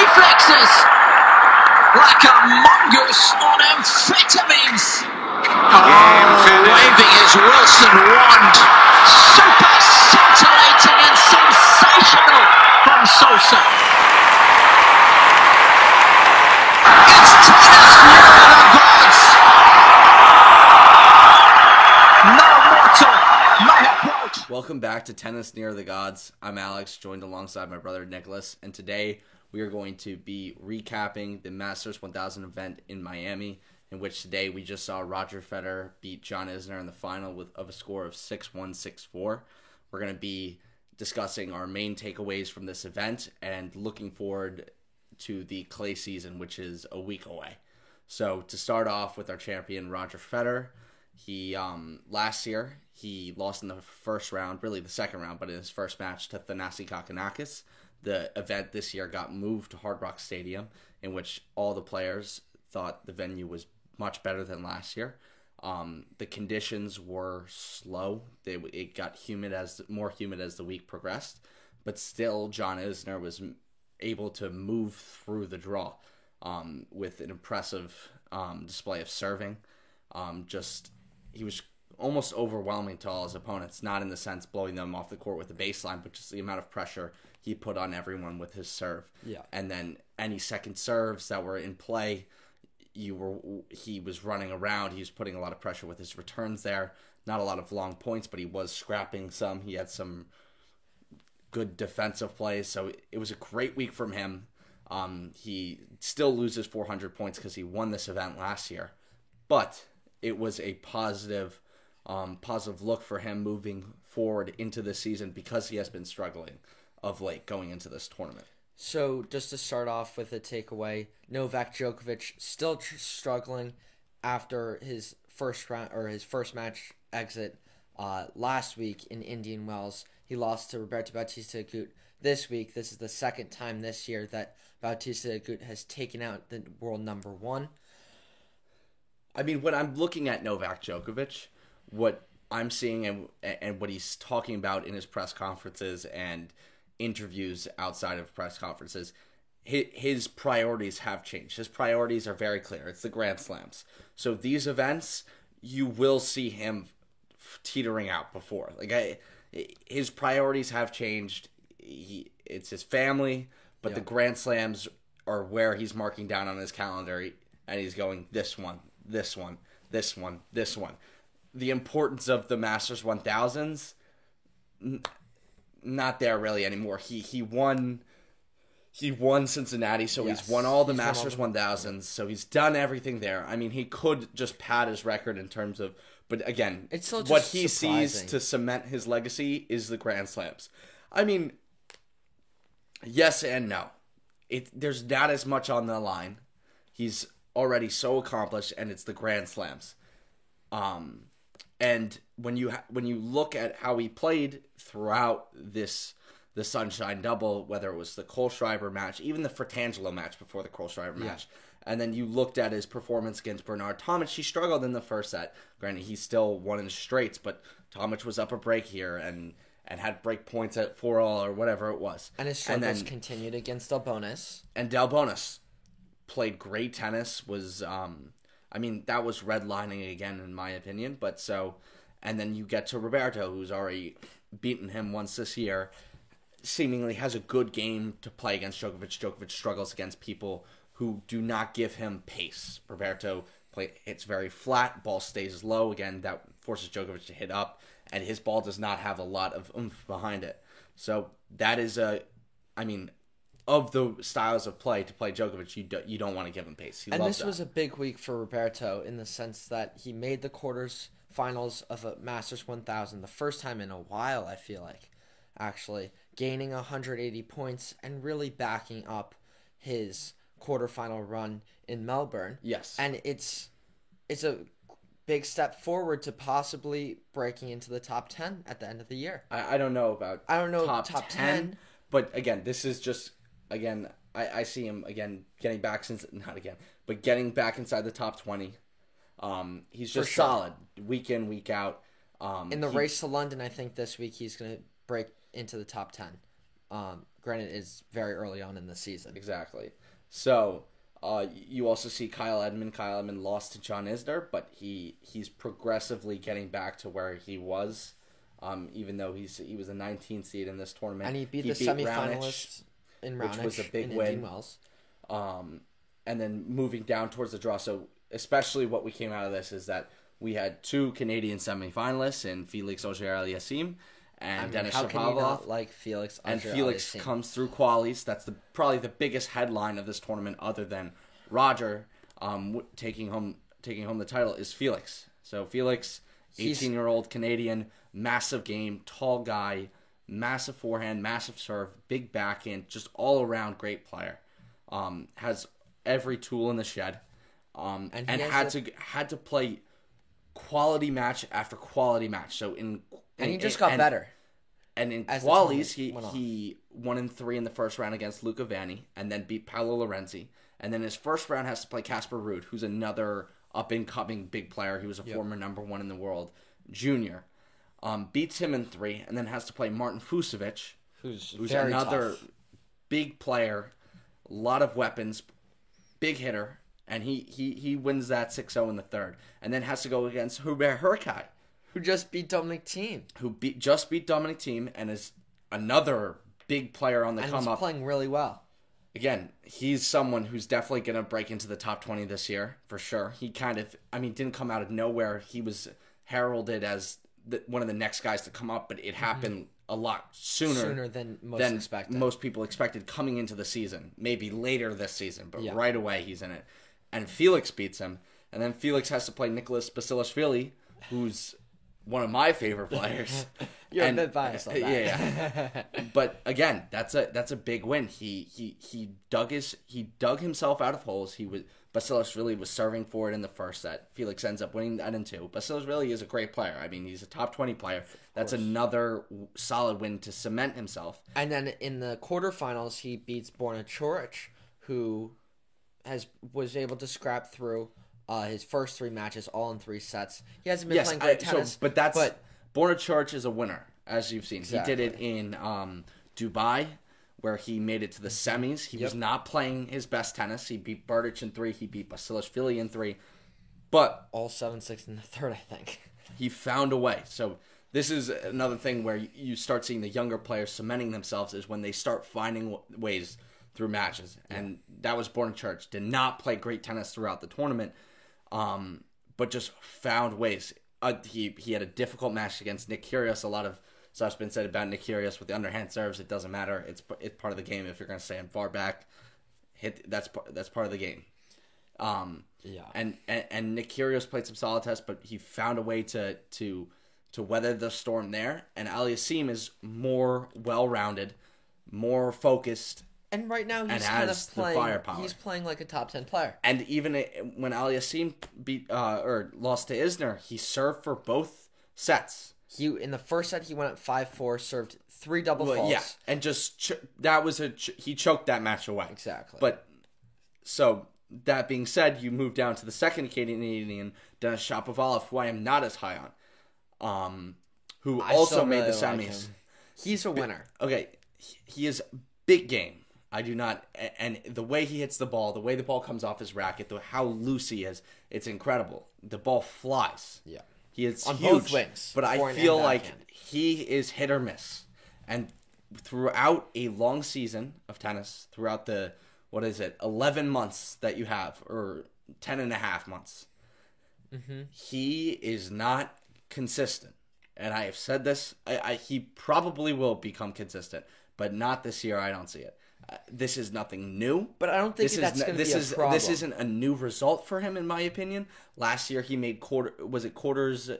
reflexes like a mongoose on amphetamines. Waving his Wilson wand. Super scintillating and sensational from Sosa. It's tennis near the gods. No mortal may approach. Welcome back to Tennis Near the Gods. I'm Alex, joined alongside my brother Nicholas, and today we are going to be recapping the Masters 1000 event in Miami, in which today we just saw Roger Federer beat John Isner in the final of a score of 6-1, 6-4. We're going to be discussing our main takeaways from this event and looking forward to the clay season, which is a week away. So to start off with our champion, Roger Federer, he last year he lost in the first round, really the second round, but in his first match to Thanasi Kokkinakis. The event this year got moved to Hard Rock Stadium, in which all the players thought the venue was much better than last year. The conditions were slow. It got more humid as the week progressed, but still John Isner was able to move through the draw with an impressive display of serving. He was almost overwhelming to all his opponents, not in the sense blowing them off the court with the baseline, but just the amount of pressure he put on everyone with his serve. Yeah. And then any second serves that were in play, he was running around. He was putting a lot of pressure with his returns there. Not a lot of long points, but he was scrapping some. He had some good defensive plays, so it was a great week from him. He still loses 400 points because he won this event last year, but it was a positive look for him moving forward into this season because he has been struggling of late going into this tournament. So just to start off with a takeaway, Novak Djokovic still struggling after his first match exit last week in Indian Wells. He lost to Roberto Bautista Agut this week. This is the second time this year that Bautista Agut has taken out the world number one. I mean, when I'm looking at Novak Djokovic, what I'm seeing and what he's talking about in his press conferences and interviews outside of press conferences, his priorities have changed. His priorities are very clear. It's the Grand Slams. So these events, you will see him teetering out before. His priorities have changed. It's his family, but the Grand Slams are where he's marking down on his calendar, and he's going this one, this one, this one, this one. The importance of the Masters 1000s, not there really anymore. He won Cincinnati, so he's won all the Masters 1000s, so he's done everything there. I mean, he could just pad his record in terms of, but again, it's still just what he surprising. sees to cement his legacy is the Grand Slams. I mean, yes and no. There's not as much on the line. He's already so accomplished, and it's the Grand Slams. And when you look at how he played throughout the Sunshine Double, whether it was the Kohlschreiber match, even the Fratangelo match before the Kohlschreiber match, and then you looked at his performance against Bernard Tomic, he struggled in the first set. Granted, he still won in straights, but Tomic was up a break here and had break points at 4-all or whatever it was. And his struggles continued against Delbonis. And Delbonis played great tennis, that was redlining again, in my opinion. And then you get to Roberto, who's already beaten him once this year, seemingly has a good game to play against Djokovic. Djokovic struggles against people who do not give him pace. Roberto hits very flat, ball stays low. Again, that forces Djokovic to hit up, and his ball does not have a lot of oomph behind it. So that is of the styles of play to play Djokovic, you don't want to give him pace. This was a big week for Roberto in the sense that he made the quarterfinals of a Masters 1000, the first time in a while, I feel like, actually, gaining 180 points and really backing up his quarterfinal run in Melbourne. Yes. And it's a big step forward to possibly breaking into the top 10 at the end of the year. I don't know about top 10, but again, this is just... Again, I see him getting back inside the top 20. He's just solid week in, week out. In the race to London, I think this week he's going to break into the top 10. Granted, it's very early on in the season. Exactly. So, you also see Kyle Edmund. Kyle Edmund lost to John Isner, but he's progressively getting back to where he was. Even though he was a 19th seed in this tournament, And he beat the semifinalists in Raonic, which was a big in win. Indian Wells. And then moving down towards the draw. So, especially what we came out of this is that we had 2 Canadian semifinalists in Felix Auger-Aliassime and Denis how can you Shapovalov. not like Felix? And Felix Auger-Aliassime? comes through qualies. That's probably the biggest headline of this tournament, other than Roger taking home the title, is Felix. So Felix, 18-year-old Canadian, massive game, tall guy, massive forehand, massive serve, big backhand, just all around great player. Has every tool in the shed, and had to play quality match after quality match. So he just got better. And in As the qualies, tournament he won in 3 in the first round against Luca Vanni, and then beat Paolo Lorenzi. And then his first round has to play Casper Ruud, who's another up-and-coming big player. He was a former number 1 in the world, junior. Beats him in 3, and then has to play Martin Fucsovics, who's another tough. big player, a lot of weapons, big hitter, and he wins that 6-0 in the third. And then has to go against Hubert Hurkacz, Who just beat Dominic Thiem. who just beat Dominic Thiem and is another big player on the And come he's up. playing really well. Again, he's someone who's definitely going to break into the top 20 this year, for sure. He didn't come out of nowhere. He was heralded as one of the next guys to come up, but it happened a lot sooner than most people expected coming into the season. Maybe later this season, but Yeah. right away he's in it. And Felix beats him. And then Felix has to play Nicholas Basilashvili, who's one of my favorite players. You're a bit biased on that. Yeah. But again, that's a big win. He dug himself out of holes. Basilashvili was serving for it in the first set. Felix ends up winning that in 2. Basilashvili is a great player. I mean, he's a top 20 player. That's another solid win to cement himself. And then in the quarterfinals, he beats Borna Coric, who was able to scrap through his first 3 matches, all in 3 sets. He hasn't been playing great tennis. But Borna Coric is a winner, as you've seen. Exactly. He did it in Dubai, where he made it to the semis. He was not playing his best tennis. He beat Berdych in 3. He beat Basilashvili in 3. But all 7-6 in the third, I think. he found a way. So this is another thing where you start seeing the younger players cementing themselves is when they start finding ways through matches. And that was Borna Coric. Did not play great tennis throughout the tournament, but just found ways. He had a difficult match against Nick Kyrgios. A lot of stuff's been said about Nick Kyrgios with the underhand serves. It doesn't matter. It's part of the game. If you're going to stand far back, that's part of the game. And Nick Kyrgios played some solid tests, but he found a way to weather the storm there. And Aliassime is more well-rounded, more focused. And right now he's kind of playing. Firepower. He's playing like a top 10 player. And even when Aliassime lost to Isner, he served for both sets. In the first set he went up 5-4, served 3 double faults. Yeah, and just he choked that match away. Exactly. But so that being said, you move down to the second Canadian, Denis Shapovalov, who I am not as high on, who also made the semis. He's a winner. Okay, he is big game. I do not, and the way he hits the ball, the way the ball comes off his racket, how loose he is, it's incredible. The ball flies. Yeah. He is on huge, both wings. But I feel like he is hit or miss. And throughout a long season of tennis, throughout 11 months that you have, or 10 and a half months, he is not consistent. And I have said this, he probably will become consistent, but not this year. I don't see it. This is nothing new. But I don't think that's going to be a problem. This isn't a new result for him, in my opinion. Last year he made quarters?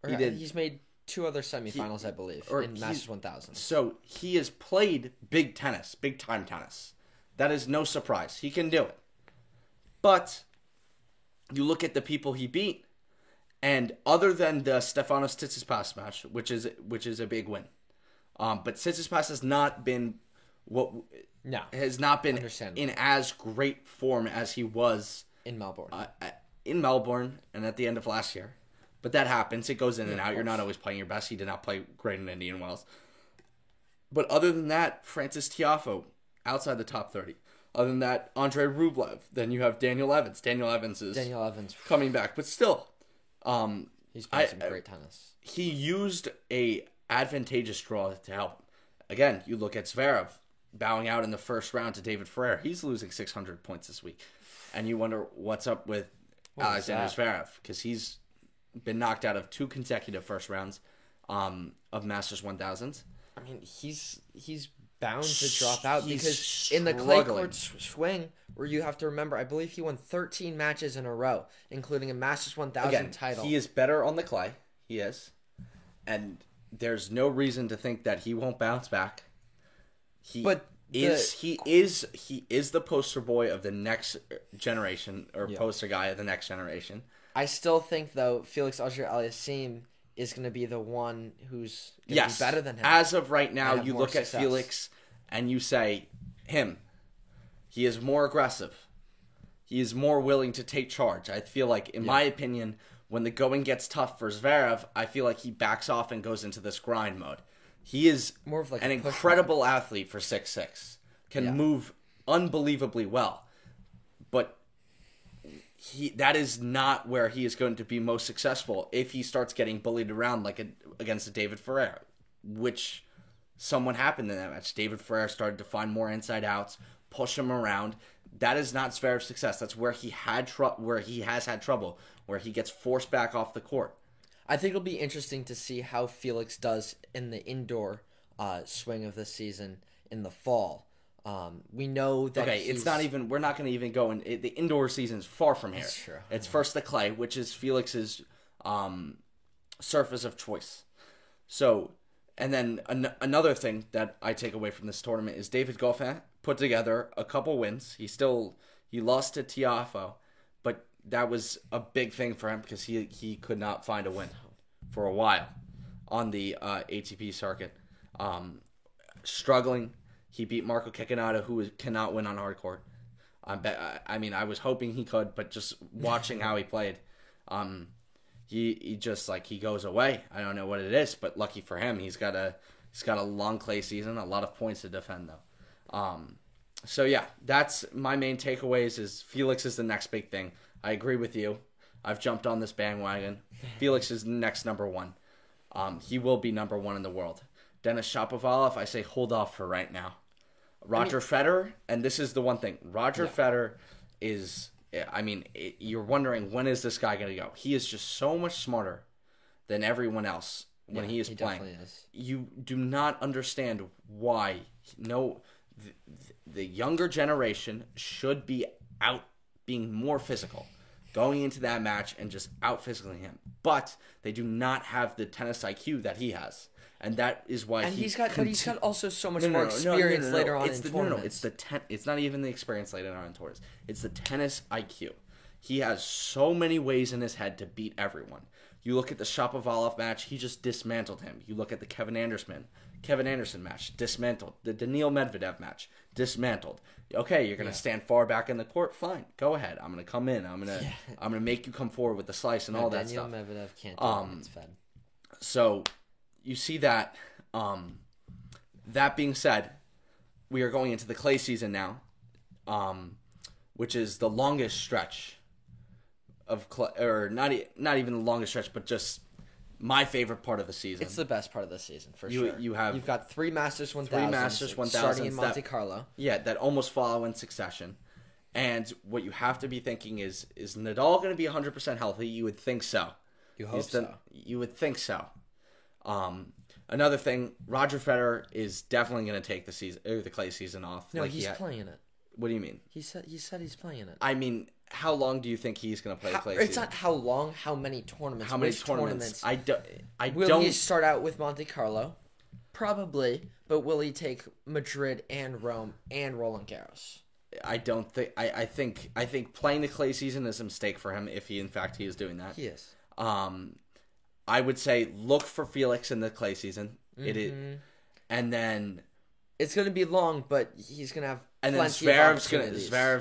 He's made 2 other semifinals, I believe, in Masters 1000. So he has played big tennis, big time tennis. That is no surprise. He can do it. But you look at the people he beat, and other than the Stefanos Tsitsipas match, which is a big win, but Tsitsipas has not been in as great form as he was in Melbourne. And at the end of last year. But that happens. It goes in and out. You're not always playing your best. He did not play great in Indian Wells. But other than that, Francis Tiafoe, outside the top 30. Other than that, Andrei Rublev. Then you have Daniel Evans. Daniel Evans coming back. But still, he's playing some great tennis. He used a advantageous draw to help. Again, you look at Zverev bowing out in the first round to David Ferrer. He's losing 600 points this week. And you wonder what's up with Alexander Zverev, because he's been knocked out of 2 consecutive first rounds of Masters 1000s. I mean, he's bound to drop out He's because in the clay struggling. court swing, where you have to remember, I believe he won 13 matches in a row, including a Masters 1000 Again, title. he is better on the clay. He is. And there's no reason to think that he won't bounce back. He is the poster boy of the next generation, or poster guy of the next generation. I still think, though, Felix Auger-Aliassime is going to be the one who's going to be better than him. As of right now, you look success. at Felix and you say, he is more aggressive. He is more willing to take charge. I feel like, in my opinion, when the going gets tough for Zverev, I feel like he backs off and goes into this grind mode. He is more of like an incredible athlete for 6'6". Can move unbelievably well. But that is not where he is going to be most successful if he starts getting bullied around against a David Ferrer, which somewhat happened in that match. David Ferrer started to find more inside outs, push him around. That is not Zverev's success. That's where he has had trouble, where he gets forced back off the court. I think it'll be interesting to see how Felix does in the indoor swing of the season in the fall. We know that it's not even. We're not going to even go in. The indoor season is far from here. That's true. It's first the clay, which is Felix's surface of choice. So, and then another thing that I take away from this tournament is David Goffin put together a couple wins. He lost to Tiafoe, but that was a big thing for him because he could not find a win for a while on the ATP circuit. Struggling. He beat Marco Cecchinato, who cannot win on hard court. I was hoping he could, but just watching how he played, he just he goes away. I don't know what it is, but lucky for him, he's got a long clay season, a lot of points to defend though. So yeah, that's my main takeaways. Is Felix is the next big thing. I agree with you. I've jumped on this bandwagon. Felix is the next number one. He will be number one in the world. Denis Shapovalov, I say hold off for right now. Roger Federer, and this is the one thing. Roger Federer is, you're wondering, when is this guy going to go? He is just so much smarter than everyone else when he is playing. Is. You do not understand why. The younger generation should be out being more physical, going into that match and just out physicaling him. But they do not have the tennis IQ that he has. And that is why he's got also so much more experience later on in tournaments. It's not even the experience later on in tournaments. It's the tennis IQ. He has so many ways in his head to beat everyone. You look at the Shapovalov match, he just dismantled him. You look at the Kevin Anderson match, dismantled. The Daniil Medvedev match, dismantled. Okay, you're gonna stand far back in the court. Fine, go ahead. I'm gonna come in. I'm gonna make you come forward with the slice and all that stuff. Daniil Medvedev can't do it. It's fed. So. You see that. That being said, we are going into the clay season now, which is the longest stretch of not even the longest stretch, but just my favorite part of the season. It's the best part of the season for sure. You've got 3 Masters 1000, starting in Monte Carlo. Yeah, that almost follow in succession. And what you have to be thinking is Nadal going to be 100% healthy? You would think so. You hope so. You would think so. Another thing, Roger Federer is definitely going to take the clay season off. No, he's playing it. What do you mean? He said he's playing it. I mean, how long do you think he's going to play the clay season? It's not how long, how many tournaments. How many tournaments? Will he start out with Monte Carlo? Probably, but will he take Madrid and Rome and Roland Garros? I don't think. I think playing the clay season is a mistake for him if he in fact is doing that. He is. I would say look for Felix in the clay season. Mm-hmm. It is, and then it's going to be long, but he's going to have and then Zverev's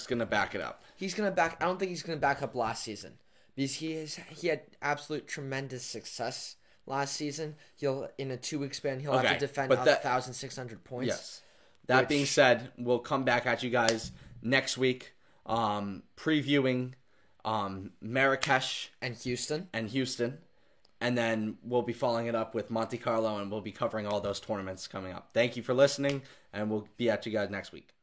going to back it up. He's going to back. I don't think he's going to back up last season because he had absolute tremendous success last season. He'll in a 2-week span he'll have Okay, to defend but that- 1,600 points. Yes. That Which- being said, we'll come back at you guys next week, previewing Marrakesh And Houston. and Houston. And then we'll be following it up with Monte Carlo, and we'll be covering all those tournaments coming up. Thank you for listening, and we'll be at you guys next week.